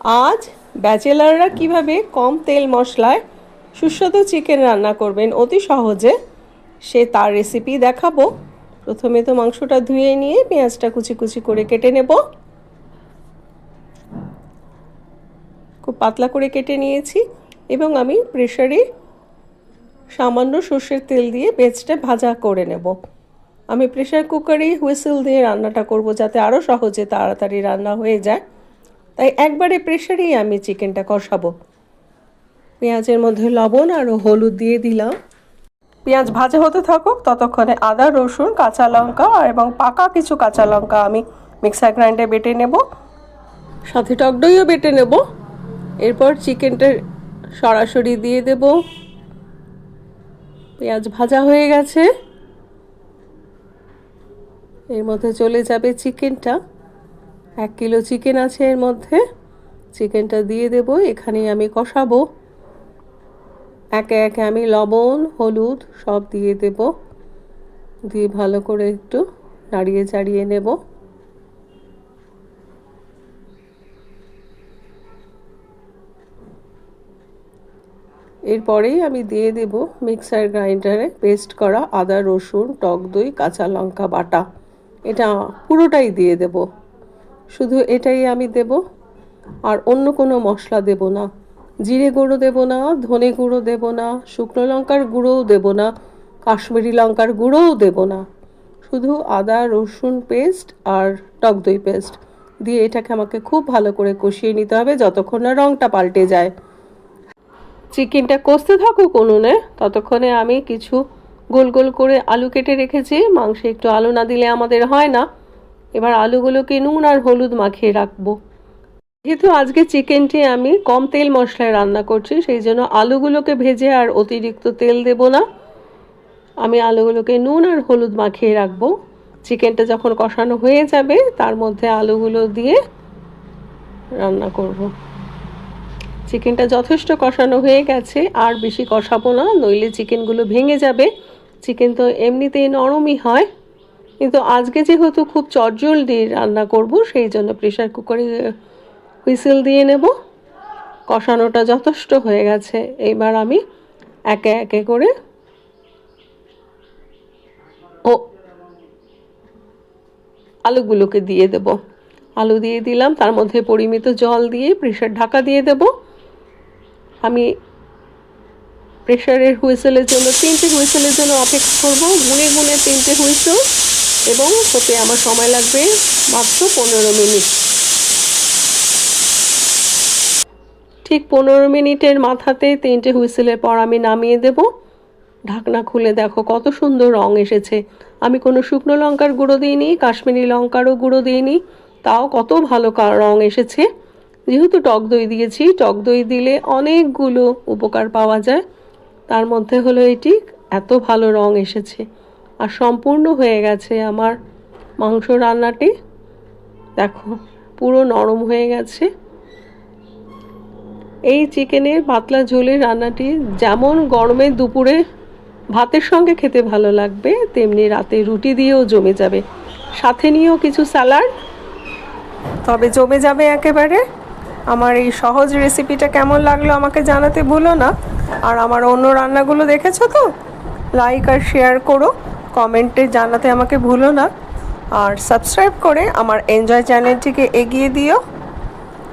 আজ ব্যাচেলাররা কিভাবে কম তেল মশলায় সুস্বাদু চিকেন রান্না করবেন অতি সহজে তার রেসিপি দেখাবো। প্রথমে তো মাংসটা ধুয়ে নিয়ে পেঁয়াজটা কুচি কুচি করে কেটে নেব। খুব পাতলা করে কেটে নিয়েছি এবং আমি প্রেসারে সামান্য সর্ষের তেল দিয়ে পেঁয়াজটা ভাজা করে নেব। আমি প্রেসার কুকারে হুইসেল দিয়ে রান্নাটা করব যাতে আরও সহজে তাড়াতাড়ি রান্না হয়ে যায়, তাই একবারে প্রেসারেই আমি চিকেনটা কষাবো। পেঁয়াজের মধ্যে লবণ আর হলুদ দিয়ে দিলাম। পেঁয়াজ ভাজা হতে থাকুক, ততক্ষণে আদা, রসুন, কাঁচা লঙ্কা এবং পাকা কিছু কাঁচা লঙ্কা আমি মিক্সার গ্রাইন্ডারে বেটে নেব, সাথে টক দইও বেটে নেব। এরপর চিকেনটা সরাসরি দিয়ে দেব। পেঁয়াজ ভাজা হয়ে গেছে, এর মধ্যে চলে যাবে চিকেনটা। 1 কিলো চিকেন আছে এর মধ্যে, চিকেনটা দিয়ে দেব। এখানেই আমি কষাবো। একে একে আমি লবণ, হলুদ সব দিয়ে দেব, দিয়ে ভালো করে একটু নাড়িয়ে চাড়িয়ে নেব। এরপরেই আমি দিয়ে দেব মিক্সার গ্রাইন্ডারে পেস্ট করা আদা, রসুন, টক দই, কাঁচা লঙ্কা বাটা। এটা পুরোটাই দিয়ে দেব, শুধু এটাই আমি দেব, আর অন্য কোনো মশলা দেব না। জিরে গুঁড়ো দেব না, ধনে গুঁড়ো দেব না, শুকনো লঙ্কার গুঁড়োও দেব না, কাশ্মীরি লঙ্কার গুঁড়োও দেব না। শুধু আদা রসুন পেস্ট আর টক দই পেস্ট দিয়ে এটাকে আমাকে খুব ভালো করে কষিয়ে নিতে হবে যতক্ষণ না রঙটা পাল্টে যায়। চিকেনটা কষতে থাকুক উনুনে, ততক্ষণে আমি কিছু গোল গোল করে আলু কেটে রেখেছি। মাংসে একটু আলু না দিলে আমাদের হয় না। এবার আলুগুলোকে নুন আর হলুদ মাখিয়ে রাখবো। যেহেতু আজকে চিকেনটি আমি কম তেল মশলায় রান্না করছি, সেই জন্য আলুগুলোকে ভেজে আর অতিরিক্ত তেল দেব না। আমি আলুগুলোকে নুন আর হলুদ মাখিয়ে রাখবো। চিকেনটা যখন কষানো হয়ে যাবে তার মধ্যে আলুগুলো দিয়ে রান্না করব। চিকেনটা যথেষ্ট কষানো হয়ে গেছে, আর বেশি কষাবো না, নইলে চিকেনগুলো ভেঙে যাবে। চিকেন তো এমনিতেই নরমই হয়, কিন্তু আজকে যেহেতু খুব চটজলদি রান্না করব, সেই জন্য প্রেসার কুকারে হুইসেল দিয়ে নেব। কষানোটা যথেষ্ট হয়ে গেছে, এবার আমি একে একে করে আলুগুলোকে দিয়ে দেব। আলু দিয়ে দিলাম, তার মধ্যে পরিমিত জল দিয়ে প্রেসার ঢাকা দিয়ে দেব। আমি প্রেসারের হুইসেলের জন্য 3টে হুইসেলের জন্য অপেক্ষা করব। গুনে গুনে 3টে হুইসেল, এবং হতে আমার সময় লাগবে মাত্র 15 মিনিট। ঠিক 15 মিনিটের মাথাতে 3টে হুইসেলের পর আমি নামিয়ে দেব। ঢাকনা খুলে দেখো কত সুন্দর রং এসেছে। আমি কোনো শুকনো লঙ্কার গুঁড়ো দিইনি, কাশ্মীরি লঙ্কারও গুঁড়ো দিইনি, তাও কত ভালো রং এসেছে। যেহেতু টক দই দিয়েছি, টক দই দিলে অনেকগুলো উপকার পাওয়া যায়, তার মধ্যে হলো এটি এত ভালো রং এসেছে। আর সম্পূর্ণ হয়ে গেছে আমার মাংস রান্নাটি। দেখো পুরো নরম হয়ে গেছে। এই চিকেনের পাতলা ঝোলের রান্নাটি যেমন গরমে দুপুরে ভাতের সঙ্গে খেতে ভালো লাগবে, তেমনি রাতে রুটি দিয়েও জমে যাবে। সাথে নিয়েও কিছু স্যালাড, তবে জমে যাবে একেবারে। আমার এই সহজ রেসিপিটা কেমন লাগলো আমাকে জানাতে ভুলো না। আর আমার অন্য রান্নাগুলো দেখেছো তো? লাইক আর শেয়ার করো, কমেন্টে জানাতে আমাকে ভুলো না। আর সাবস্ক্রাইব করে আমার এনজয় চ্যানেলটিকে এগিয়ে দিও।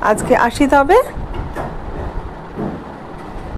আজকে আসি তবে।